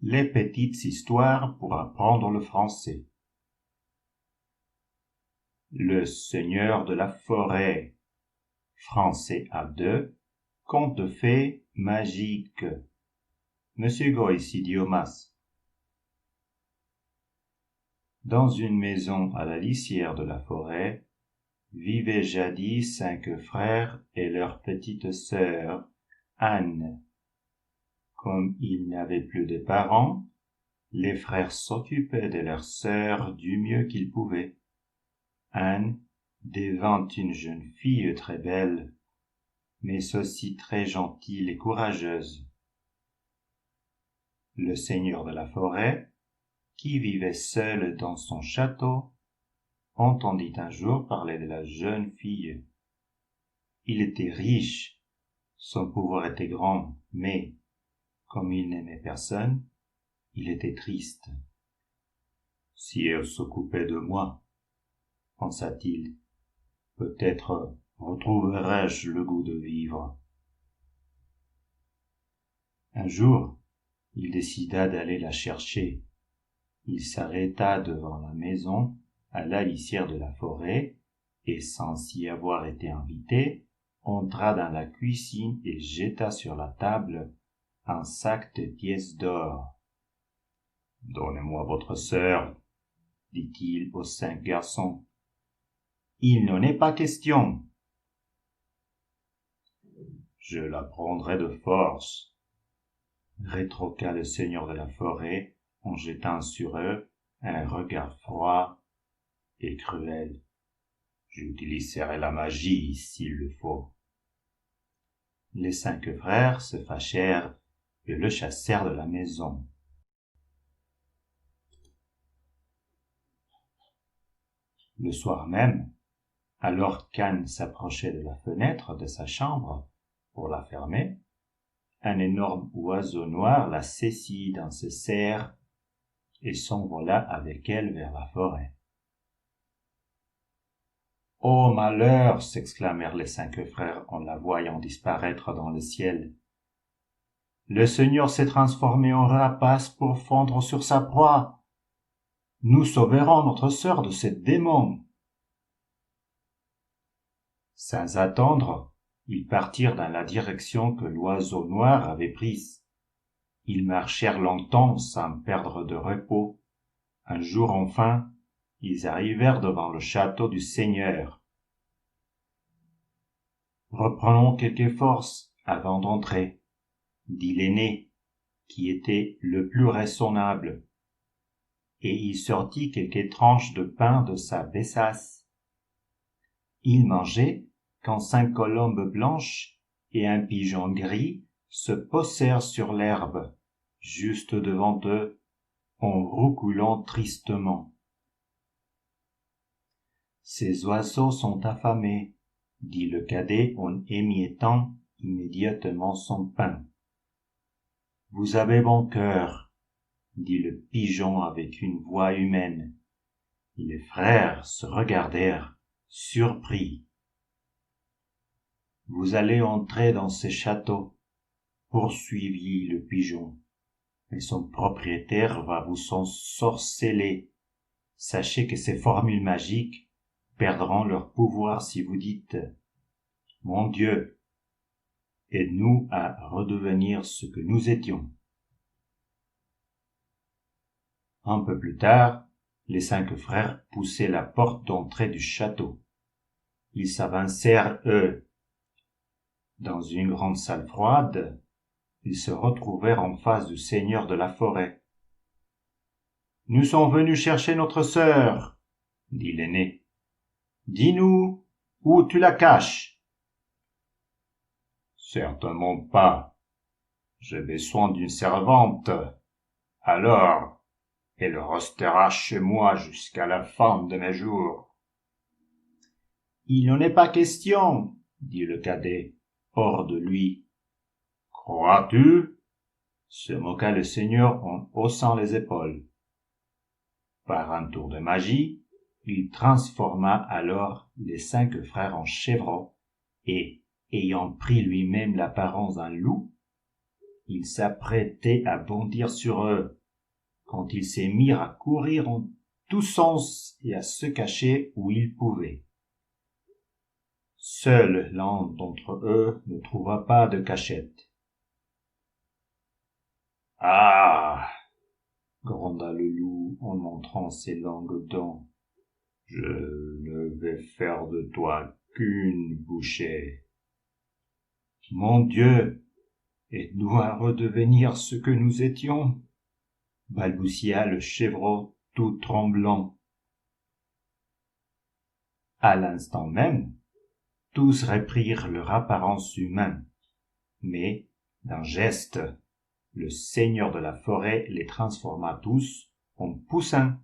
Les petites histoires pour apprendre le français. Le seigneur de la forêt. Français à deux. Conte de fées magique. Monsieur Goïs Idiomas. Dans une maison à la lisière de la forêt, vivaient jadis 5 frères et leur petite sœur, Anne. Comme ils n'avaient plus de parents, les frères s'occupaient de leur sœur du mieux qu'ils pouvaient. Anne devint une jeune fille très belle, mais aussi très gentille et courageuse. Le seigneur de la forêt, qui vivait seul dans son château, entendit un jour parler de la jeune fille. Il était riche, son pouvoir était grand, mais, comme il n'aimait personne, il était triste. Si elle s'occupait de moi, pensa-t-il, peut-être retrouverai-je le goût de vivre. Un jour, il décida d'aller la chercher. Il s'arrêta devant la maison, à la lisière de la forêt, et sans y avoir été invité, entra dans la cuisine et jeta sur la table un sac de pièces d'or. « Donnez-moi votre sœur, dit-il aux 5 garçons. « Il n'en est pas question. »« Je la prendrai de force, » rétorqua le seigneur de la forêt en jetant sur eux un regard froid et cruel. « J'utiliserai la magie s'il le faut. » Les 5 frères se fâchèrent et le chassèrent de la maison. Le soir même, alors qu'Anne s'approchait de la fenêtre de sa chambre pour la fermer, un énorme oiseau noir la saisit dans ses serres et s'envola avec elle vers la forêt. « Oh malheur !» s'exclamèrent les 5 frères en la voyant disparaître dans le ciel. « Le Seigneur s'est transformé en rapace pour fondre sur sa proie. Nous sauverons notre sœur de ce démon. » Sans attendre, ils partirent dans la direction que l'oiseau noir avait prise. Ils marchèrent longtemps sans perdre de repos. Un jour enfin, ils arrivèrent devant le château du Seigneur. « Reprenons quelques forces avant d'entrer, » dit l'aîné, qui était le plus raisonnable, et il sortit quelques tranches de pain de sa besace. Il mangeait quand 5 colombes blanches et un pigeon gris se posèrent sur l'herbe, juste devant eux, en roucoulant tristement. « Ces oiseaux sont affamés, » dit le cadet en émiettant immédiatement son pain. « Vous avez bon cœur, » dit le pigeon avec une voix humaine. Les frères se regardèrent, surpris. « Vous allez entrer dans ce château, » poursuivit le pigeon, « et son propriétaire va vous ensorceler. Sachez que ces formules magiques perdront leur pouvoir si vous dites « Mon Dieu, aide-nous à redevenir ce que nous étions. » Un peu plus tard, les 5 frères poussaient la porte d'entrée du château. Ils s'avancèrent, eux. Dans une grande salle froide, ils se retrouvèrent en face du seigneur de la forêt. « Nous sommes venus chercher notre sœur, » dit l'aîné. « Dis-nous où tu la caches. »« Certainement pas. J'ai besoin d'une servante. Alors, elle restera chez moi jusqu'à la fin de mes jours. »« Il n'en est pas question, » dit le cadet, hors de lui. « Crois-tu » se moqua le seigneur en haussant les épaules. Par un tour de magie, il transforma alors les 5 frères en chevreaux et, ayant pris lui-même l'apparence d'un loup, il s'apprêtait à bondir sur eux, quand ils se mirent à courir en tous sens et à se cacher où ils pouvaient. Seul l'un d'entre eux ne trouva pas de cachette. « Ah !» gronda le loup en montrant ses longues dents. « Je ne vais faire de toi qu'une bouchée. »« Mon Dieu, aide-nous à redevenir ce que nous étions !» balbutia le chevreau tout tremblant. À l'instant même, tous reprirent leur apparence humaine, mais, d'un geste, le seigneur de la forêt les transforma tous en poussins.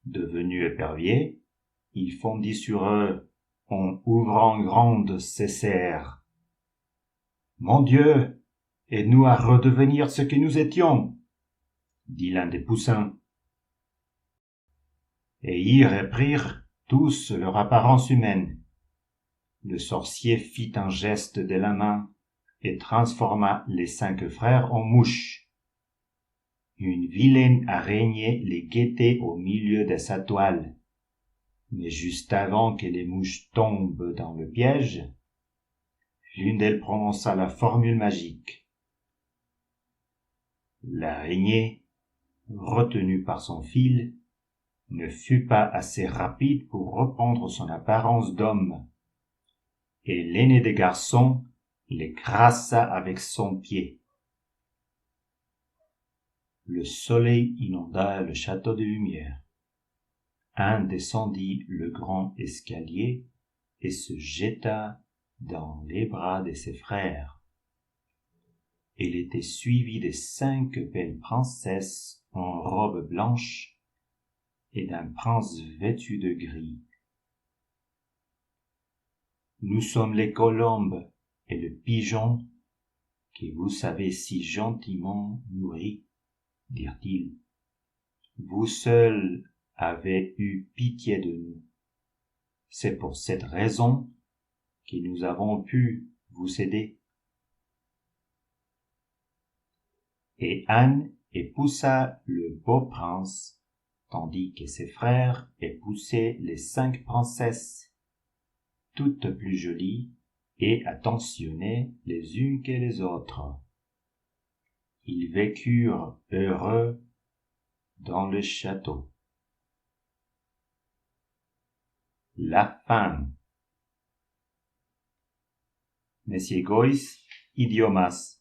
Devenus éperviers, il fondit sur eux en ouvrant grandes ses serres. « Mon Dieu, aide-nous à redevenir ce que nous étions !» dit l'un des poussins. Et ils reprirent tous leur apparence humaine. Le sorcier fit un geste de la main et transforma les 5 frères en mouches. Une vilaine araignée les guettait au milieu de sa toile. Mais juste avant que les mouches tombent dans le piège, l'une d'elles prononça la formule magique. L'araignée, retenue par son fil, ne fut pas assez rapide pour reprendre son apparence d'homme, et l'aîné des garçons l'écrasa avec son pied. Le soleil inonda le château de lumière. Un descendit le grand escalier et se jeta dans les bras de ses frères. Il était suivi de 5 belles princesses en robe blanche et d'un prince vêtu de gris. « Nous sommes les colombes et le pigeon que vous avez si gentiment nourris, dirent-ils. Vous seuls avez eu pitié de nous. C'est pour cette raison que nous avons pu vous aider. » Et Anne épousa le beau prince, tandis que ses frères épousaient les 5 princesses, toutes plus jolies et attentionnées les unes que les autres. Ils vécurent heureux dans le château. La fin. Me ciegóis, idiomas.